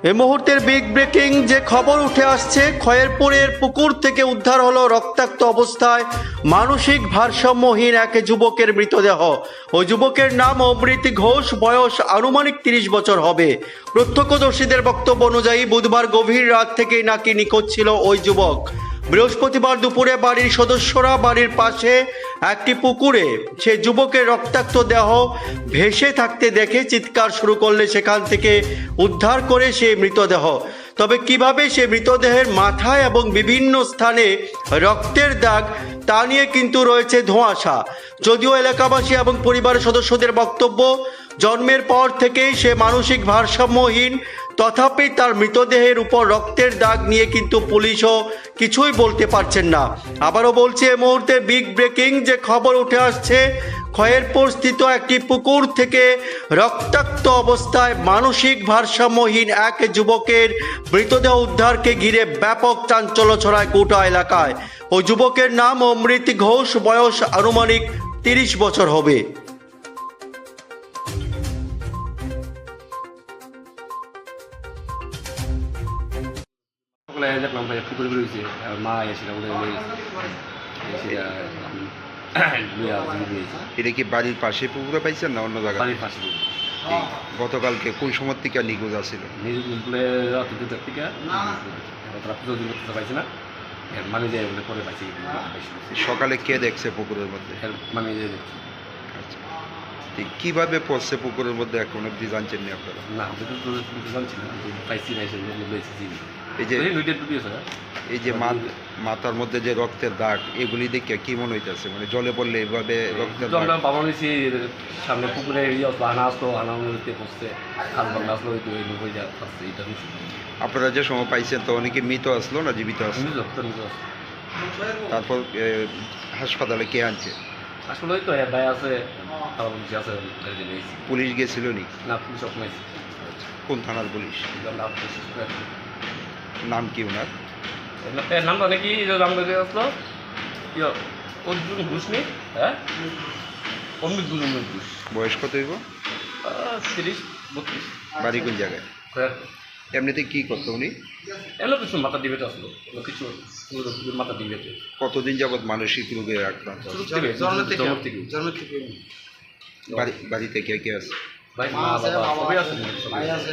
এই মুহূর্তের big breaking যে খবর উঠে আসছে, খয়েরপুরের পুকুর থেকে উদ্ধার হলো রক্তাক্ত অবস্থায় মানসিক ভারসাম্যহীন এক যুবকের মৃতদেহ। ওই যুবকের নাম অমৃত ঘোষ, বয়স আনুমানিক 30 বছর হবে। প্রত্যক্ষদর্শীদের বক্তব্য অনুযায়ী বুধবার গভীর রাত থেকেই নাকি নিখোঁজ ছিল ওই যুবক। বৃহস্পতিবার দুপুরে বাড়ির সদস্যরা বাড়ির পাশে একটি পুকুরে সে যুবকের রক্তাক্ত দেহ ভেসে থাকতে দেখে চিৎকার শুরু করলে সেখান থেকে উদ্ধার করে সে মৃতদেহ। তবে কিভাবে সে মৃতদেহের মাথায় এবং বিভিন্ন স্থানে রক্তের দাগ, তা নিয়ে কিন্তু রয়েছে ধোঁয়াশা। যদিও এলাকাবাসী এবং পরিবারের সদস্যদের বক্তব্য, জন্মের পর থেকেই সে মানসিক ভারসাম্যহীন, তথাপি তার মৃতদেহের উপর রক্তের দাগ নিয়ে কিন্তু পুলিশও কিছুই বলতে পারছেন না। আবারও বলছি, এই মুহূর্তে বিগ ব্রেকিং যে খবর উঠে আসছে, খয়েরপুর স্থিত একটি পুকুর থেকে রক্তাক্ত অবস্থায় মানসিক ভারসাম্যহীন এক যুবকের মৃতদেহ উদ্ধারকে ঘিরে ব্যাপক চাঞ্চল্য ছড়ায় গোটা এলাকায়। ওই যুবকের নাম অমৃত ঘোষ, বয়স আনুমানিক 30 বছর হবে। সকালে দেখলাম ভাই পুকুরে বেরোইছে, আর মা এসেছিল এটা কি বাড়ির পাশে পুকুরে পাইছেন না অন্য জায়গায়? বাড়ির পাশে গতকালকে কোন সময় থেকে নিখোঁজ আছিল? বলে রাত 2টার থেকে তারা পুজো দিন করতে পারছে না, মানে যায় বলে পরে পাইছি। সকালে কে দেখছে পুকুরের মধ্যে? মানে আচ্ছা, কিভাবে পড়ছে পুকুরের মধ্যে এখন অব্দি জানছেন না আপনারা? না, জানছি না, পাইছি না, এই যে ডুবিয়েছে। এই যে মাথার মধ্যে যে রক্তের দাগ, এগুলি দেখে কি মনে হইতেছে? মানে জলে পড়লে এইভাবে রক্তের দাগ? আমরা বাবা নিয়েছি সামনে পুকুরে আনা আসতো, আনা নদীতে পড়ছে, খাল বাংলা আসলো, হয়ে যাচ্ছে। এটা আপনারা যে সময় পাইছেন তো অনেকে মৃত আসলো না জীবিত আসলো? তারপর হাসপাতালে কে আনছে? আসলে তো ভাই আছে, আছে। পুলিশ গেছিল নি? না, পুলিশ অপমাইছে। কোন থানার পুলিশ? নাম কি ওনার? নামটা নাকি নাম আসলো অর্জুন ঘোষ নেই, হ্যাঁ, অমৃত ঘোষ। অমৃত ঘোষ বয়স কত হইব? 30-32। বাড়ি কোন জায়গায়? এমনিতে কি করতো উনি? এলো কিছু মাথা ডিবেট আসলো, কিছু মাথা ডিবেট। কতদিন যাবৎ মানসিক রোগে আক্রান্ত? জন্ম থেকে। বাড়িতে কে কে আছে? ভাই, মা, বাবা সবাই আছে।